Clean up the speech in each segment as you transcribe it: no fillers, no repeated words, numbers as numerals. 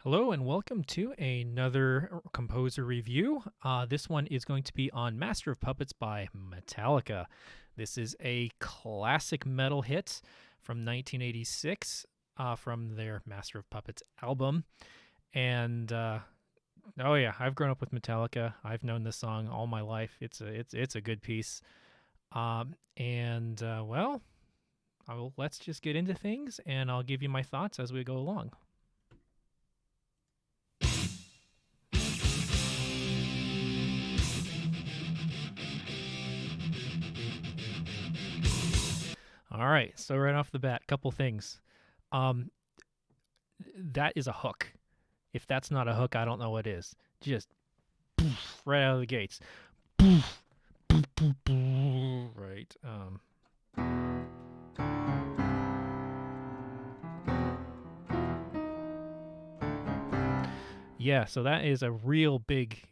Hello and welcome to another composer review. This one is going to be on Master of Puppets by Metallica. This is a classic metal hit from 1986 from their Master of Puppets album. And oh yeah, I've grown up with Metallica. I've known this song all my life. It's a good piece. Well, let's just get into things, and I'll give you my thoughts as we go along. All right, so right off the bat, couple things. That is a hook. If that's not a hook, I don't know what is. Just poof, right out of the gates. Poof, poof, poof, poof, right. Yeah, so that is a real big.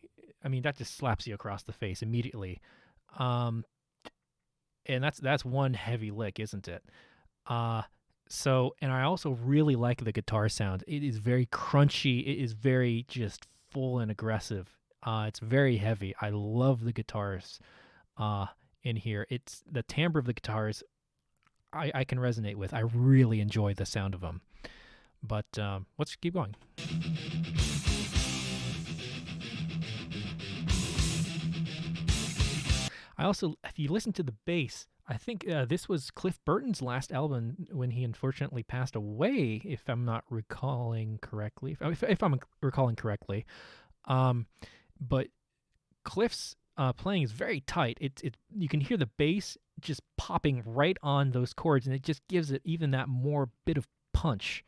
I mean, that just slaps you across the face immediately. And that's one heavy lick, isn't it? And I also really like the guitar sound. It is very crunchy. It is very just full and aggressive. It's very heavy. I love the guitars in here. It's the timbre of the guitars I can resonate with. I really enjoy the sound of them. But let's keep going. I also, if you listen to the bass, I think this was Cliff Burton's last album when he unfortunately passed away, if I'm not recalling correctly. If I'm recalling correctly. But Cliff's playing is very tight. You can hear the bass just popping right on those chords, and it just gives it even that more bit of punch.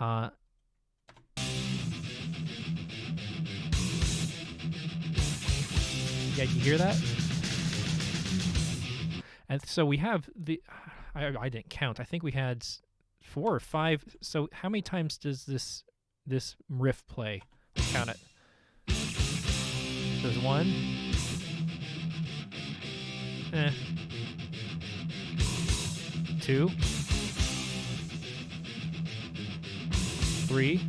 Yeah, you hear that? And so we have I didn't count. I think we had 4 or 5. So how many times does this riff play? Count it. There's 1. 2. 3.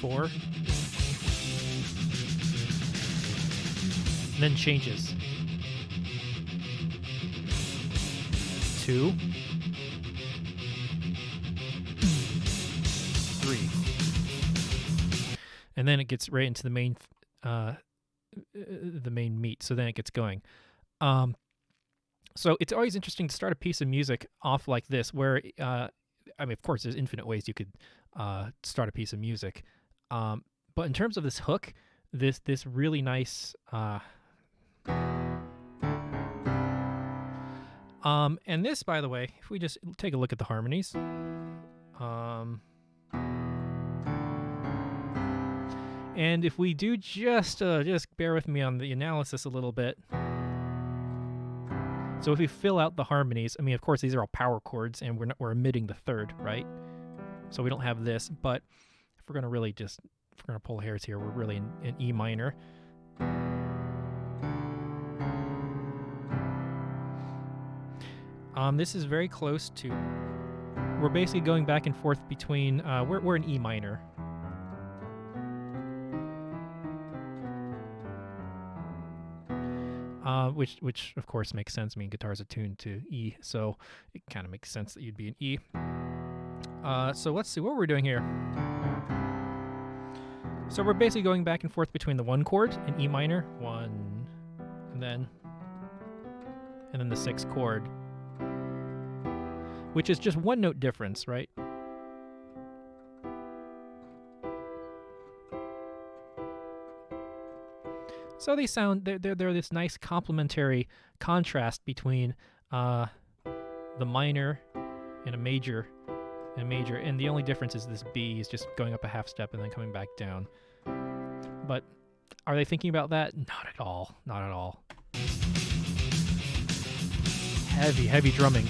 4. And then changes. 2. 3. And then it gets right into the main meat. So then it gets going. So it's always interesting to start a piece of music off like this, where I mean, of course, there's infinite ways you could start a piece of music. But in terms of this hook, this really nice. And this, by the way, if we just take a look at the harmonies, and if we do just bear with me on the analysis a little bit. So if we fill out the harmonies, I mean, of course, these are all power chords, and we're omitting the third, right? So we don't have this. But if we're gonna pull hairs here, we're really in E minor. This is very close to. We're basically going back and forth between. We're in E minor. Which of course makes sense. I mean, guitar's attuned to E, so it kind of makes sense that you'd be in E. So let's see what we're doing here. So we're basically going back and forth between the 1 chord in E minor, 1, and then the 6th chord, which is just 1 note difference, right? So they sound they're this nice complementary contrast between the minor and a major. And the only difference is this B is just going up a half step and then coming back down. But are they thinking about that? Not at all. Not at all. Heavy drumming.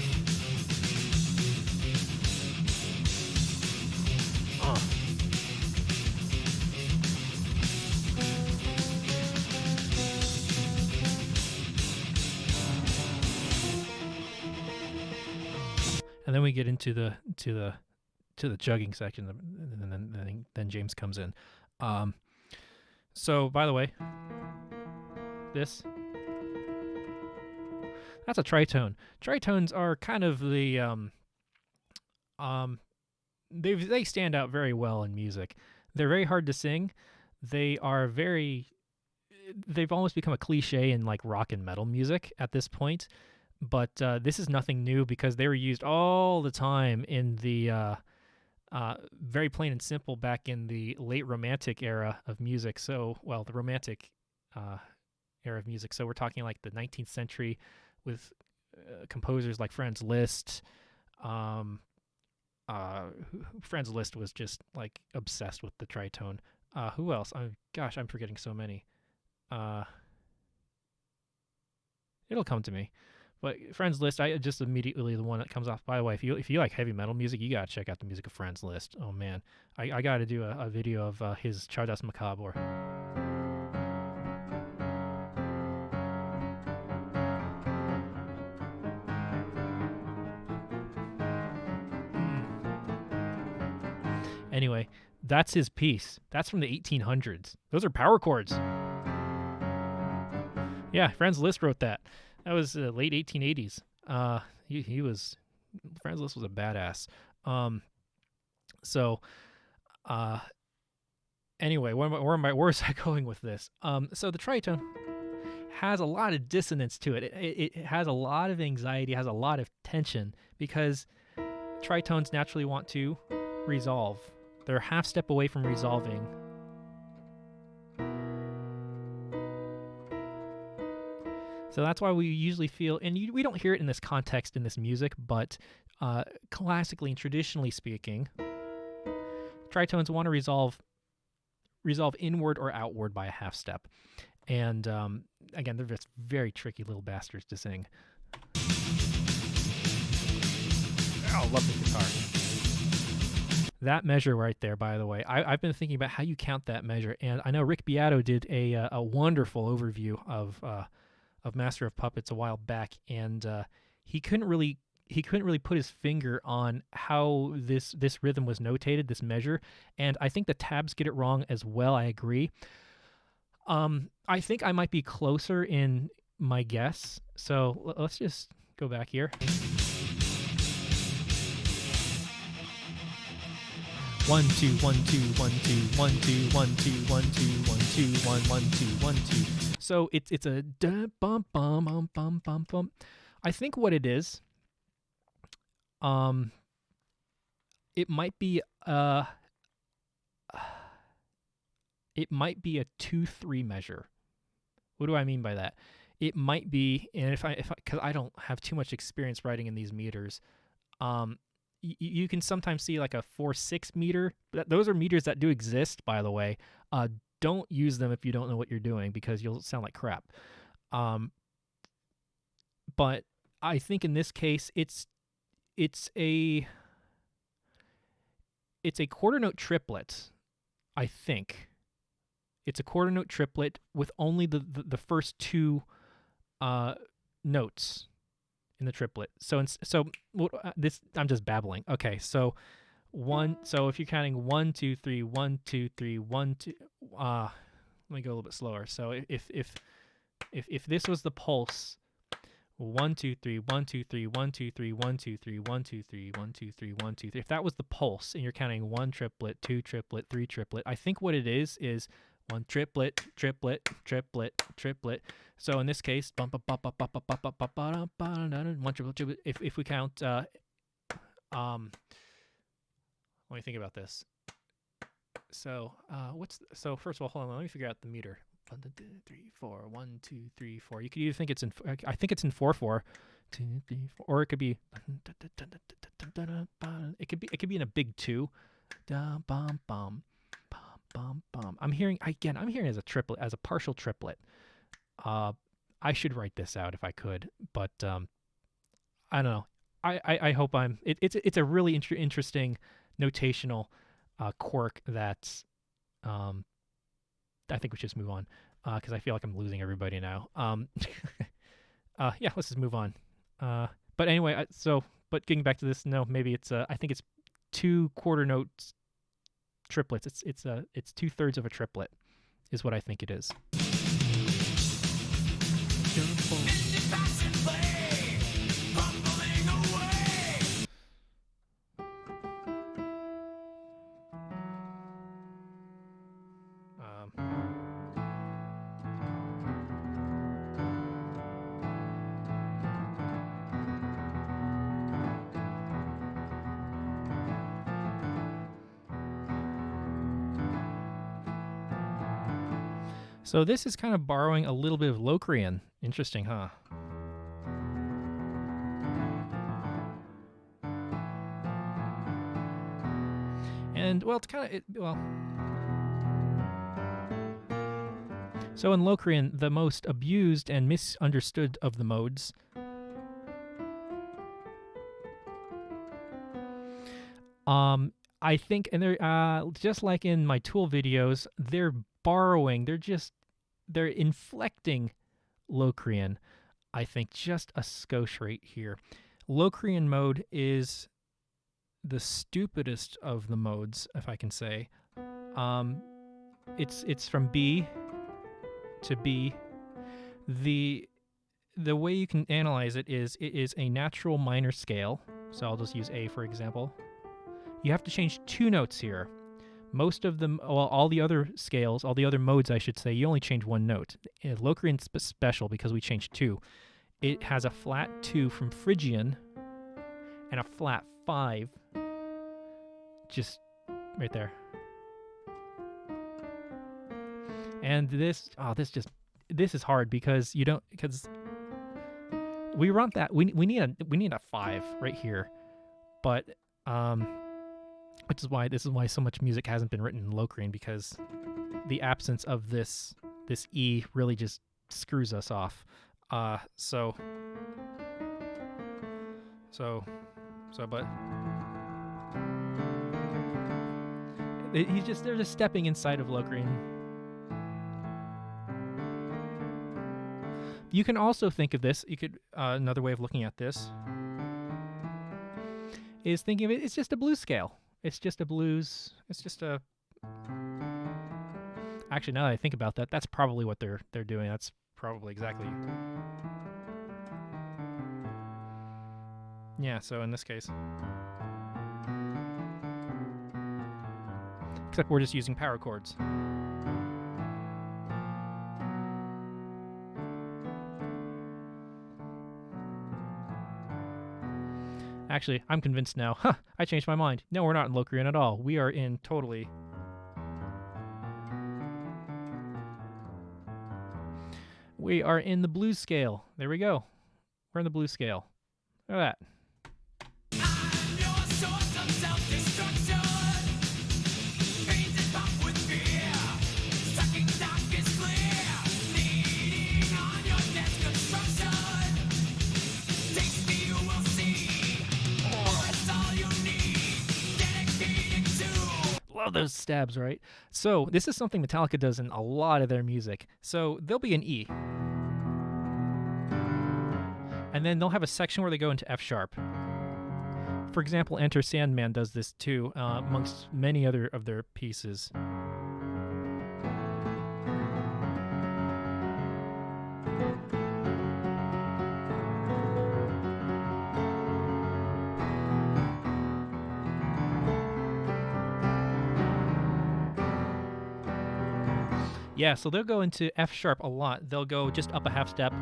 And and then we get into the chugging section, and then James comes in. So by the way, that's a tritone. Tritones are kind of the they stand out very well in music. They're very hard to sing. They've almost become a cliche in like rock and metal music at this point. But this is nothing new because they were used all the time in the very plain and simple back in the late Romantic era of music. So, well, the Romantic era of music. So we're talking like the 19th century with composers like Franz Liszt. Franz Liszt was just like obsessed with the tritone. Who else? Gosh, I'm forgetting so many. It'll come to me. But Franz Liszt, I just immediately the one that comes off. By the way, if you like heavy metal music, you gotta check out the music of Franz Liszt. Oh man, I gotta do a video of his Chardas Macabre. Anyway, that's his piece. That's from the 1800s. Those are power chords. Yeah, Franz Liszt wrote that. That was late 1880s. He was Franz Liszt was a badass. Anyway, where was I going with this? So the tritone has a lot of dissonance to it. It has a lot of anxiety, has a lot of tension because tritones naturally want to resolve. They're a half step away from resolving. So that's why we usually feel, and we don't hear it in this context in this music, but classically and traditionally speaking, tritones want to resolve inward or outward by a half step. And again, they're just very tricky little bastards to sing. Oh, love the guitar. That measure right there, by the way, I've been thinking about how you count that measure, and I know Rick Beato did a wonderful overview of Master of Puppets a while back, and he couldn't really put his finger on how this rhythm was notated, this measure, and I think the tabs get it wrong as well. I agree. I think I might be closer in my guess, so let's just go back here. 1 2 1 2 1 2 1 2 1 2 1 2 1 2 1 1 2 1 2. So it's a da bum bum bum bum bum bum. I think what it is, it might be a 2-3 measure. What do I mean by that? It might be, and if I because I don't have too much experience writing in these meters, you can sometimes see like a 4/6 meter. Those are meters that do exist, by the way. Don't use them if you don't know what you're doing because you'll sound like crap. But I think in this case, it's a quarter note triplet. I think it's a quarter note triplet with only the first two notes in the triplet. So this I'm just babbling. Okay, so if you're counting 1 2 3 1 2 3 1 2, let me go a little bit slower. So if this was the pulse, 1 2 3 1 2 3 1 2 3 1 2 3 1 2 3 1 2 3 1 2 3. If that was the pulse and you're counting 1 triplet, 2 triplet, 3 triplet, I think what it is 1 triplet, triplet, triplet, triplet. So in this case, one triplet, triplet. If we count, let me think about this. So so first of all, hold on, let me figure out the meter. 1 2 3 4 1 2 3 4. You could either think it's in, I think it's in 4/4, 2 3 4, or it could be, it could be in a big 2. Bum bum bum bum. I'm hearing it as a triplet, as a partial triplet. I should write this out if I could, but I don't know. I hope it's a really interesting notational quirk that I think we should just move on because I feel like I'm losing everybody now. Yeah, let's just move on. But anyway, But getting back to this, no, maybe it's I think it's 2 quarter notes triplets. It's 2/3 of a triplet, is what I think it is. So this is kind of borrowing a little bit of Locrian. Interesting, huh? And well, it's kind of so in Locrian, the most abused and misunderstood of the modes I think, and they're just like in my Tool videos, they're borrowing, they're inflecting Locrian, I think, just a skosh right here. Locrian mode is the stupidest of the modes, if I can say. It's from B to B. The way you can analyze it is a natural minor scale. So I'll just use A for example. You have to change 2 notes here. Most of them, well, all the other scales, all the other modes, I should say, you only change 1 note. Locrian's special because we changed 2. It has a flat 2 from Phrygian and a flat 5, just right there. And this is hard because we want that. We need a 5 right here, but which is why so much music hasn't been written in Locrian, because the absence of this E really just screws us off. But they're just stepping inside of Locrian. You can also think of this. You could another way of looking at this is thinking of it. It's just a blues scale. It's just a blues. It's just a. Actually, now that I think about that, that's probably what they're doing. That's probably exactly. Yeah. So in this case, except we're just using power chords. Actually, I'm convinced now. Huh, I changed my mind. No, we're not in Locrian at all. We are in totally... We are in the blues scale. There we go. We're in the blues scale. Look at that. I'm your source of self-destruction. Painted up with fear. Sucking darkest clear. Leaning on your death construction. Taste me, you will see. Love those stabs, right? So this is something Metallica does in a lot of their music. So there'll be an E. And then they'll have a section where they go into F sharp. For example, Enter Sandman does this too, amongst many other of their pieces. Yeah, so they'll go into F sharp a lot. They'll go just up a half step.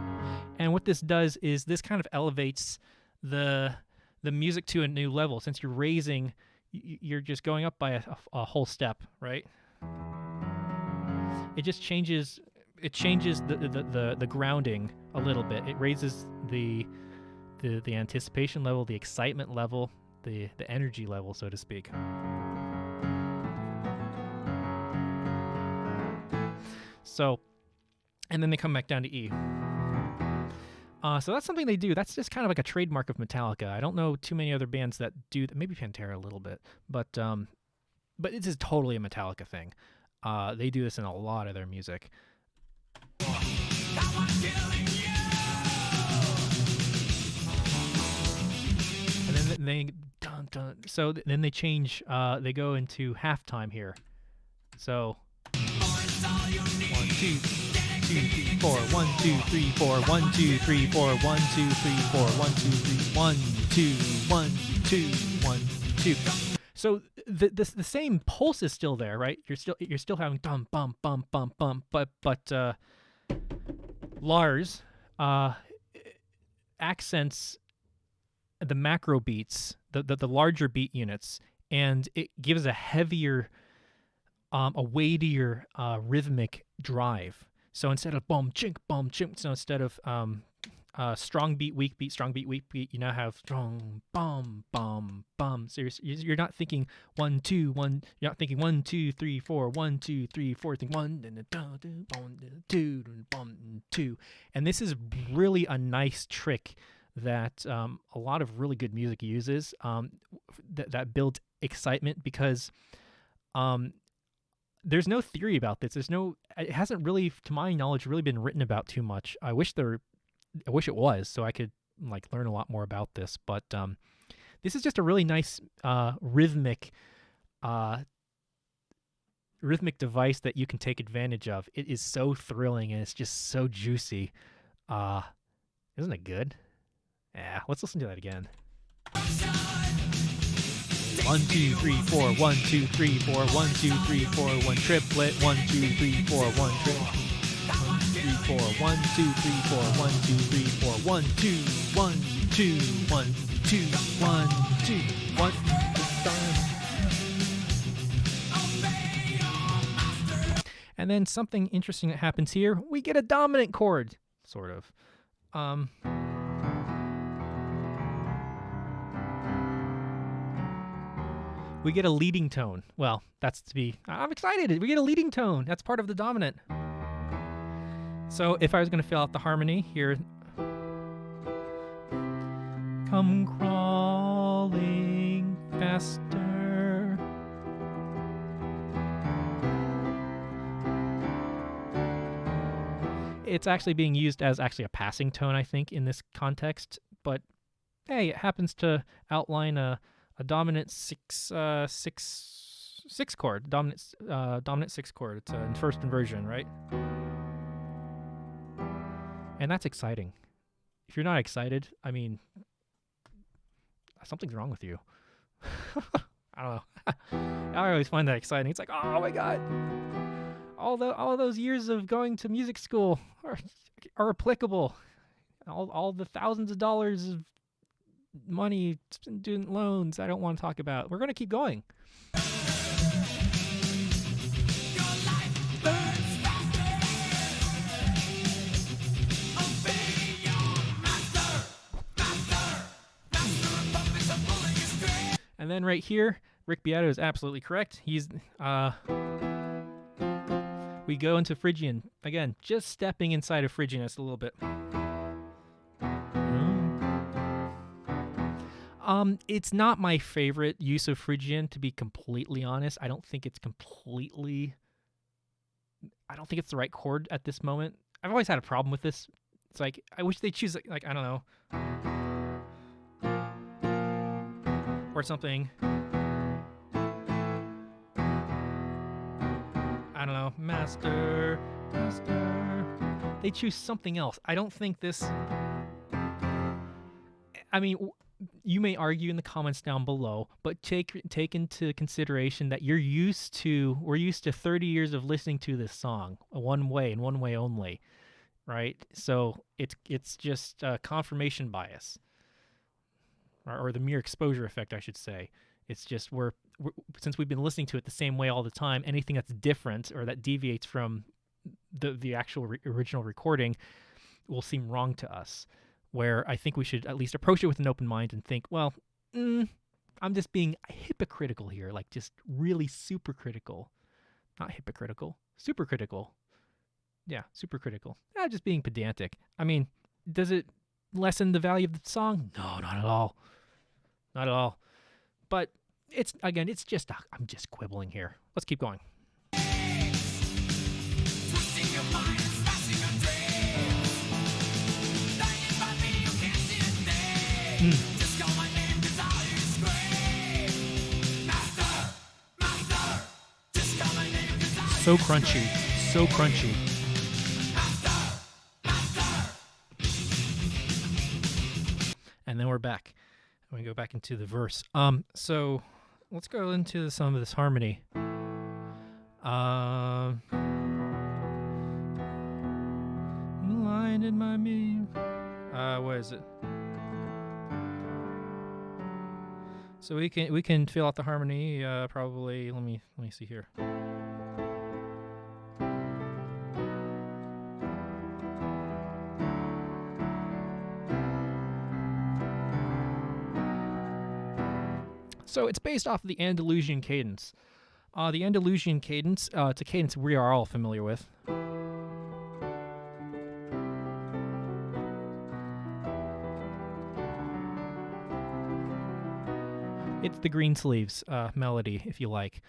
And what this does is this kind of elevates the music to a new level. Since you're raising, you're just going up by a whole step, right? It just changes the grounding a little bit. It raises the anticipation level, the excitement level, the energy level, so to speak. So, and then they come back down to E. So that's something they do. That's just kind of like a trademark of Metallica. I don't know too many other bands that do that. Maybe Pantera a little bit, but this is totally a Metallica thing. They do this in a lot of their music. And then they dun, dun. So then they change. They go into halftime here. So 1, 2, 3, 4. 1, 2, 3, 4. 1, 2, 3, 4. 1, 2, 3, 4. 1, 2, 3. 1, 2, 1, 2, 1, 2. So the same pulse is still there, right? You're still having dum bum bum bum bum, but Lars accents the macro beats, the larger beat units, and it gives a heavier, a weightier rhythmic drive. So instead of bum chink, so instead of strong beat, weak beat, strong beat, weak beat, you now have strong bum bum bum. So you're not thinking 1 2 1. You're not thinking 1 2 3 4 1 2 3 4. Think 1 2 2. And this is really a nice trick that a lot of really good music uses, that builds excitement, because there's no theory about this. It hasn't really, to my knowledge, really been written about too much. I wish it was, so I could learn a lot more about this. But this is just a really nice rhythmic device that you can take advantage of. It is so thrilling, and it's just so juicy. Isn't it good? Yeah, let's listen to that again. 1 2 3 4 1 2 3 4 1 2 3 4 1 triplet 1 2 3 4 1 triplet 1 3 4 1 2 3 4 1 2 3 4 1 2 1 2 1 2 1 2 1. And then something interesting that happens here, we get a dominant chord, sort of. We get a leading tone. Well, I'm excited. We get a leading tone. That's part of the dominant. So if I was going to fill out the harmony here, come crawling faster. It's actually being used as actually a passing tone, I think, in this context. But hey, it happens to outline a dominant 6 chord, dominant 6 chord. It's in first inversion, right? And that's exciting. If you're not excited, I mean, something's wrong with you. I don't know. I always find that exciting. It's like, oh my god, all those years of going to music school are applicable. All the thousands of dollars of money, student loans, I don't want to talk about. We're going to keep going. And then right here, Rick Beato is absolutely correct. He's we go into Phrygian again, just stepping inside of Phrygian a little bit. It's not my favorite use of Phrygian, to be completely honest. I don't think it's the right chord at this moment. I've always had a problem with this. It's like, I wish they'd choose, like I don't know. Or something. I don't know. Master. They choose something else. I don't think this... I mean... You may argue in the comments down below, but take into consideration that we're used to 30 years of listening to this song one way and one way only, right? So it's just confirmation bias, or the mere exposure effect, I should say. It's just we're since we've been listening to it the same way all the time, anything that's different or that deviates from the actual original recording will seem wrong to us. Where I think we should at least approach it with an open mind and think, well, I'm just being hypocritical here, like just really super critical. Not hypocritical, super critical. Yeah, super critical. Just being pedantic. I mean, does it lessen the value of the song? No, not at all. Not at all. But I'm just quibbling here. Let's keep going. So crunchy, so crunchy. And then we're back. We go back into the verse. So let's go into some of this harmony. Blinded by me. What is it? So we can fill out the harmony. Probably. Let me see here. So it's based off of the Andalusian cadence. The Andalusian cadence, it's a cadence we are all familiar with. It's the Greensleeves melody, if you like.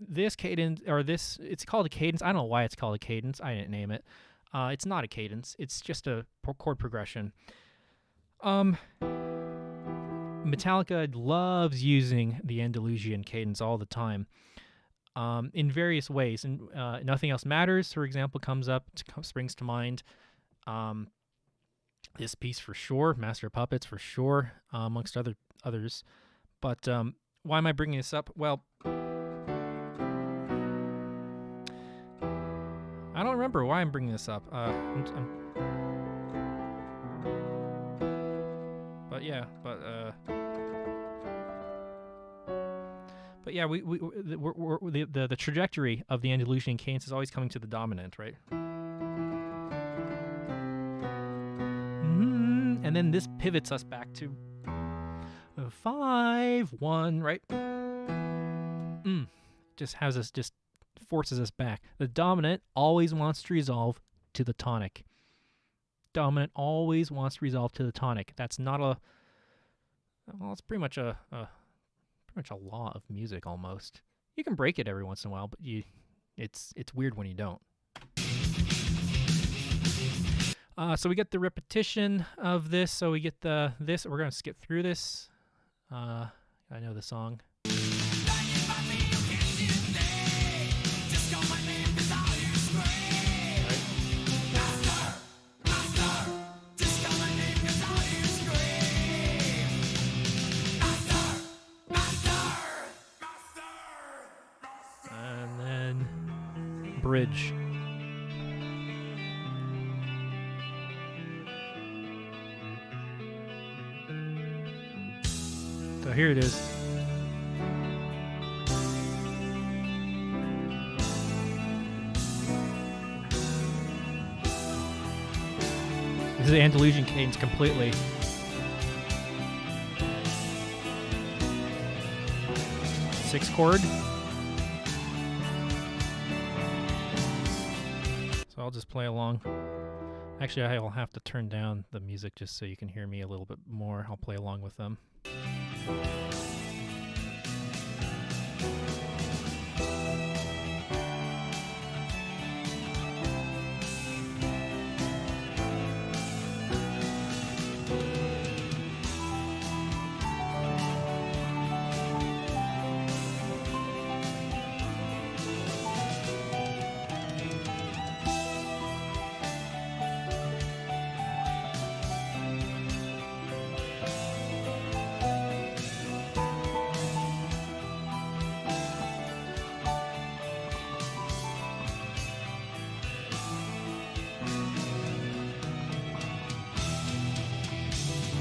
This cadence, or this, it's called a cadence. I don't know why it's called a cadence. I didn't name it. It's not a cadence. It's just a chord progression. Metallica loves using the Andalusian cadence all the time, in various ways. And Nothing Else Matters, for example, springs to mind. This piece for sure, Master of Puppets for sure, amongst others. But why am I bringing this up? Well, I don't remember why I'm bringing this up. But yeah, the trajectory of the Andalusian cadence is always coming to the dominant, right? And then this pivots us back to 5-1, right? Just forces us back. The dominant always wants to resolve to the tonic. Dominant always wants to resolve to the tonic. That's not it's pretty much a law of music almost. You can break it every once in a while, but it's weird when you don't. So we get the repetition of this. So we get this. We're gonna skip through this. I know the song. And then bridge. So here it is. This is the Andalusian cadence completely. Six chord. So I'll just play along. Actually, I'll have to turn down the music just so you can hear me a little bit more. I'll play along with them.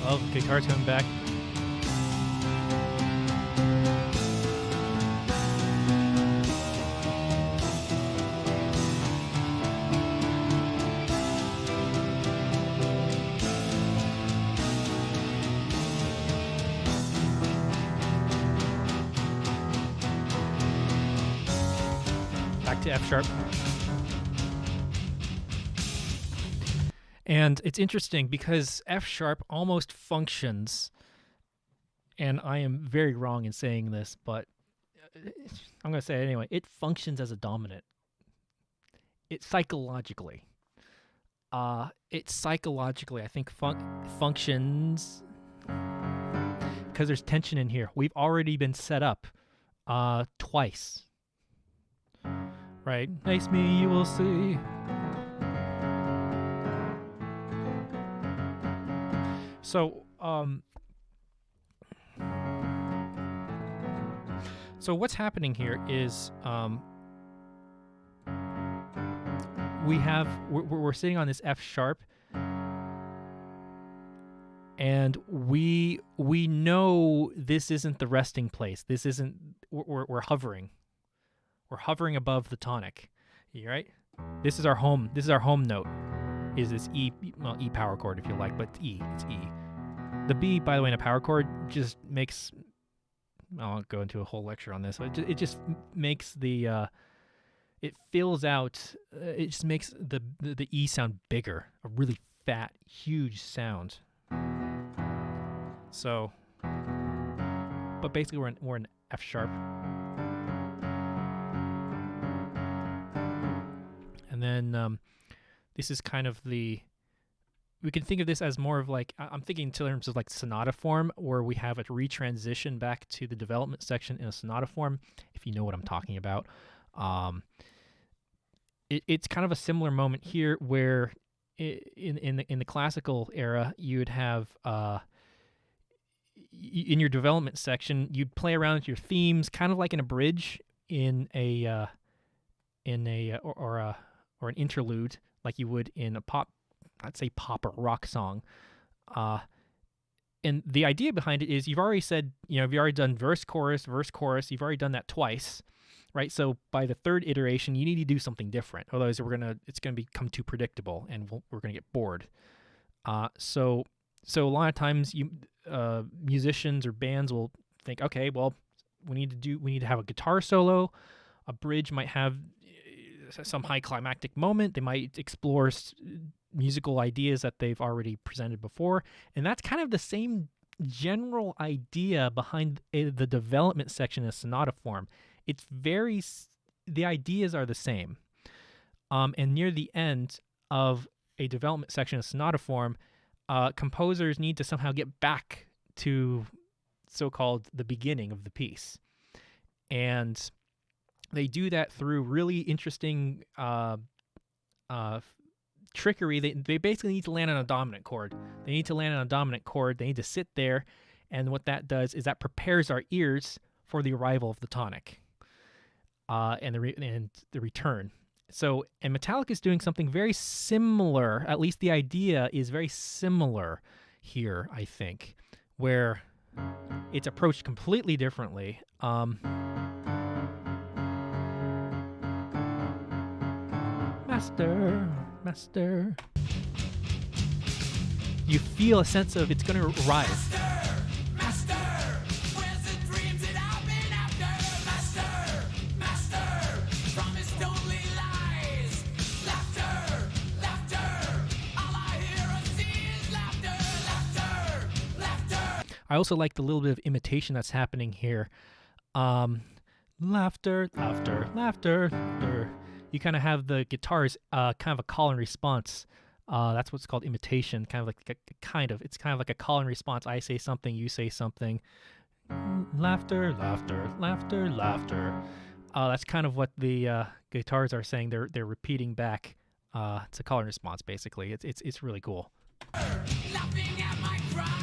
Oh, guitar's coming back. Back to F sharp. And it's interesting because F sharp almost functions, and I am very wrong in saying this, but I'm going to say it anyway. It functions as a dominant. It psychologically, I think, functions because there's tension in here. We've already been set up twice. right? Face me, you will see. So, so what's happening here is we're sitting on this F sharp, and we know this isn't the resting place. This isn't. We're hovering. We're hovering above the tonic. You right? This is our home. This is our home note. Is this E? Well, E power chord if you like, but E. It's E. The B, by the way, in a power chord just makes. I won't go into a whole lecture on this. But it just makes the. It fills out. It just makes the E sound bigger. A really fat, huge sound. So, but basically we're in F sharp. And then this is kind of we can think of this as more of like, I'm thinking in terms of like sonata form, where we have a retransition back to the development section in a sonata form, if you know what I'm talking about. It's kind of a similar moment here where in the classical era, you would have in your development section, you'd play around with your themes, kind of like in a bridge or an interlude, like you would in a pop, I'd say pop or rock song. And the idea behind it is you've already said, you've already done verse, chorus, you've already done that twice, right? So by the third iteration, you need to do something different. Otherwise, it's gonna become too predictable, and we're gonna get bored. So a lot of times musicians or bands will think, okay, well, we need to have a guitar solo. A bridge might have some high climactic moment. They might explore musical ideas that they've already presented before, and that's kind of the same general idea behind the development section in sonata form. It's the ideas are the same, and near the end of a development section of sonata form, composers need to somehow get back to so-called the beginning of the piece, and they do that through really interesting trickery. They basically need to land on a dominant chord. They need to sit there, and what that does is that prepares our ears for the arrival of the tonic and the return. So, and Metallica is doing something very similar. At least the idea is very similar here, I think, where it's approached completely differently. Master. You feel a sense of it's going to rise. Master, where's the dreams that I've been after? Master, promised only lies. Laughter, all I hear or see is laughter. I also like the little bit of imitation that's happening here. Laughter. You kind of have the guitars kind of a call and response. That's what's called imitation. It's kind of like a call and response. I say something, you say something. Laughter. That's kind of what the guitars are saying. They're repeating back. It's a call and response basically. It's really cool. Laughing at my cries.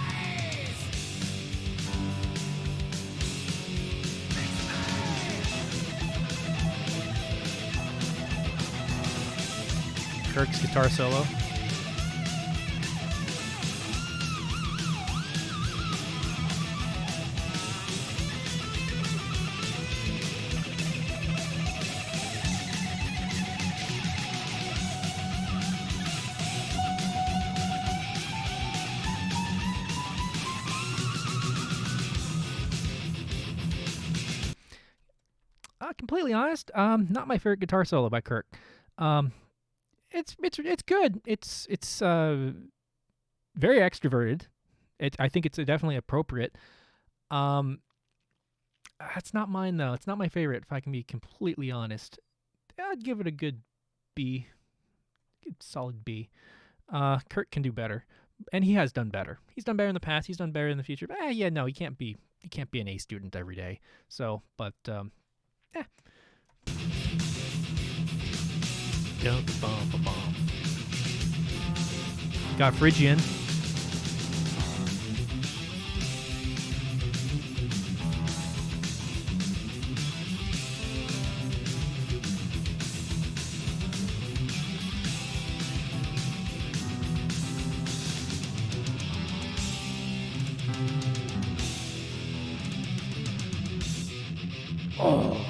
Kirk's guitar solo. Completely honest, not my favorite guitar solo by Kirk. It's good. It's very extroverted. I think it's definitely appropriate. It's not mine though. It's not my favorite. If I can be completely honest, I'd give it a good B, good solid B. Kurt can do better, and he has done better. He's done better in the past. He's done better in the future. But no, he can't be an A student every day. So, but Dum, bum, bum, bum. Got Phrygian. Oh.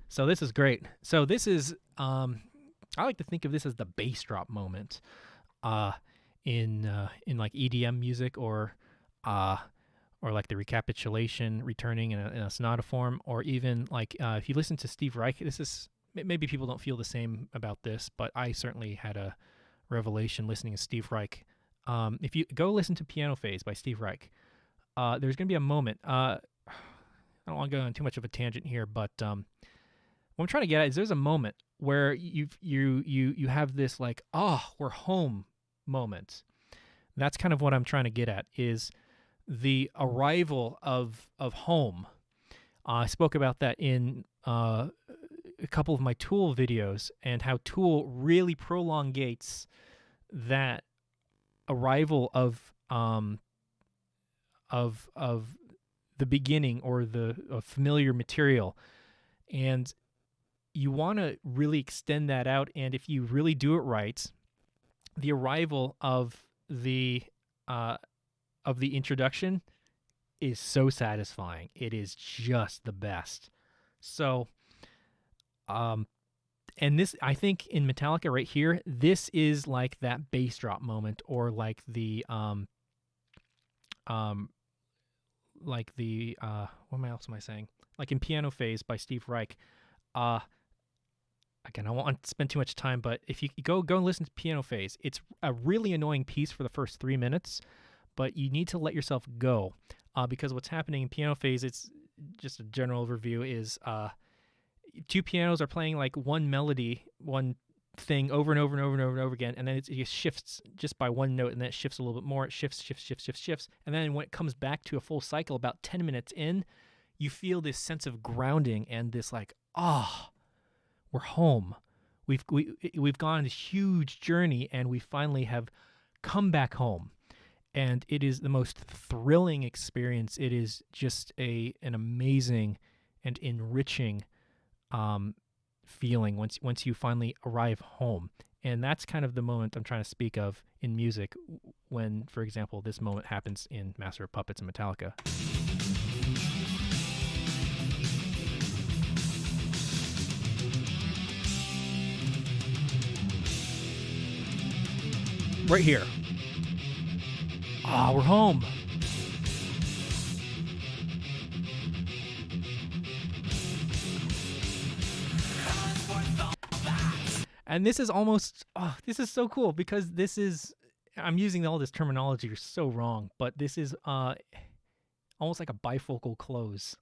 So this is great. So this is I like to think of this as the bass drop moment in like EDM music or like the recapitulation returning in a sonata form, or even like if you listen to Steve Reich, this is maybe people don't feel the same about this, but I certainly had a revelation listening to Steve Reich. If you go listen to Piano Phase by Steve Reich, there's going to be a moment. I don't want to go on too much of a tangent here, but what I'm trying to get at is there's a moment where you have this like, oh, we're home moment. That's kind of what I'm trying to get at, is the arrival of home. I spoke about that in a couple of my Tool videos, and how Tool really prolongates that arrival of the beginning, or the familiar material, and you want to really extend that out. And if you really do it right, the arrival of the introduction is so satisfying. It is just the best. So, and this, I think in Metallica right here, this is like that bass drop moment, or like the what else am I saying? Like in Piano Phase by Steve Reich. Again, I won't spend too much time, but if you go and listen to Piano Phase, it's a really annoying piece for the first 3 minutes, but you need to let yourself go, because what's happening in Piano Phase, it's just a general overview, is two pianos are playing like one melody, one thing over and over and over and over and over again, and then it shifts just by one note, and then it shifts a little bit more. It shifts, and then when it comes back to a full cycle about 10 minutes in, you feel this sense of grounding and this like, we're home. We've gone on this huge journey, and we finally have come back home. And it is the most thrilling experience. It is just an amazing and enriching feeling once you finally arrive home. And that's kind of the moment I'm trying to speak of in music when, for example, this moment happens in Master of Puppets and Metallica. Right here. We're home. And this is almost, this is so cool, because this is, I'm using all this terminology so wrong, but this is almost like a bifocal close.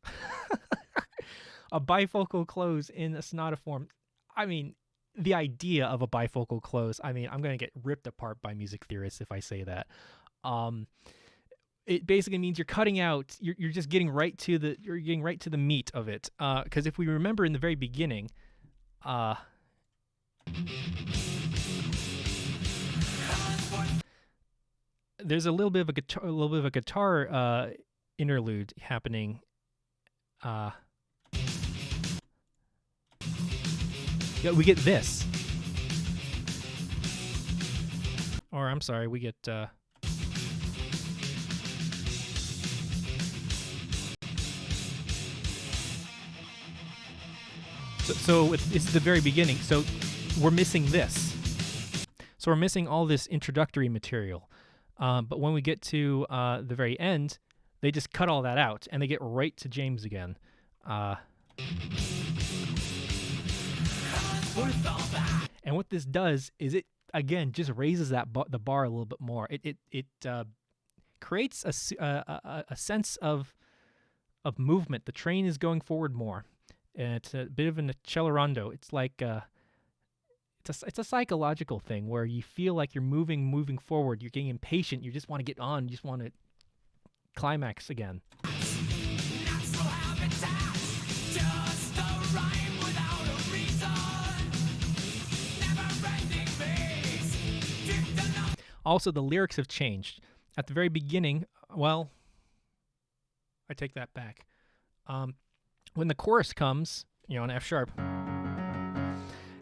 A bifocal close in a sonata form. I mean, the idea of a bifocal close, I mean, I'm going to get ripped apart by music theorists if I say that. It basically means you're cutting out, you're just getting right to the meat of it. Because if we remember in the very beginning, there's a little bit of a guitar interlude happening. Yeah, we get this. Or I'm sorry, we get So it's the very beginning. So we're missing this. So we're missing all this introductory material. But when we get to the very end, they just cut all that out, and they get right to James again. And what this does is it, again, just raises that the bar a little bit more. It creates a sense of movement. The train is going forward more. And it's a bit of an accelerando. It's like it's a psychological thing where you feel like you're moving forward. You're getting impatient. You just want to get on. You just want to climax again. Natural habitat, just a rhyme without a reason. Also, the lyrics have changed. At the very beginning, well, I take that back. When the chorus comes, on F sharp,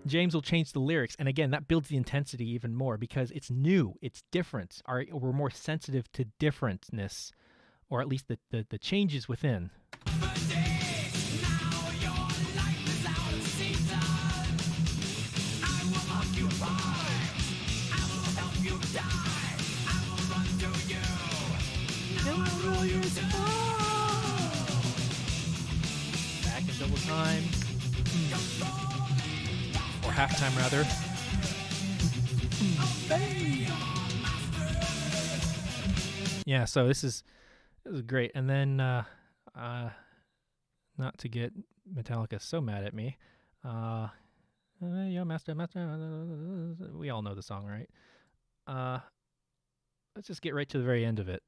James will change the lyrics, and again, that builds the intensity even more because it's new, it's different. We're more sensitive to differentness, or at least the changes within. Back in double time. Or half time, rather. Yeah, so this is great. And then, not to get Metallica so mad at me, master. We all know the song, right? Let's just get right to the very end of it.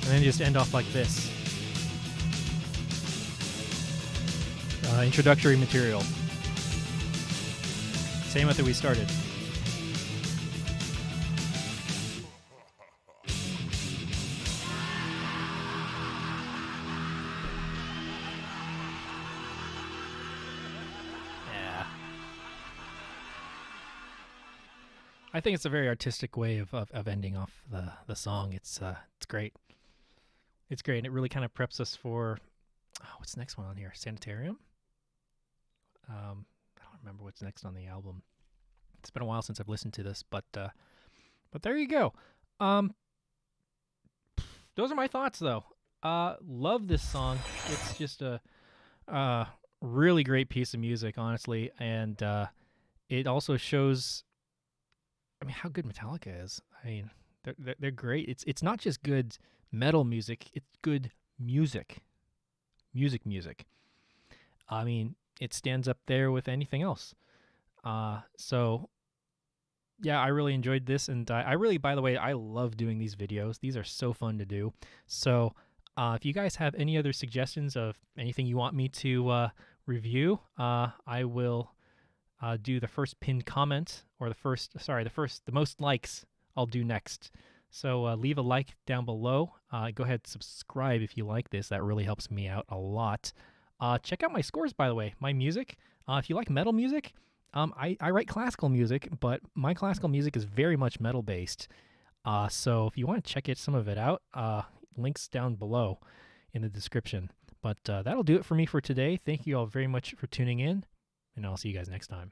And then just end off like this. Introductory material. Same method we started. Yeah. I think it's a very artistic way of ending off the song. It's great. It's great, and it really kind of preps us for what's the next one on here? Sanitarium? I don't remember what's next on the album. It's been a while since I've listened to this, but there you go. Those are my thoughts, though. Love this song. It's just a really great piece of music, honestly, and it also shows, how good Metallica is. They're great. It's not just good metal music, it's good music. Music. It stands up there with anything else. So yeah, I really enjoyed this, and I really, by the way, I love doing these videos. These are so fun to do. So if you guys have any other suggestions of anything you want me to review, I will do the first pinned comment, or the most likes I'll do next. So leave a like down below. Go ahead and subscribe if you like this. That really helps me out a lot. Check out my scores, by the way. My music. If you like metal music, I write classical music, but my classical music is very much metal-based. So if you want to check some of it out, links down below in the description. But that'll do it for me for today. Thank you all very much for tuning in, and I'll see you guys next time.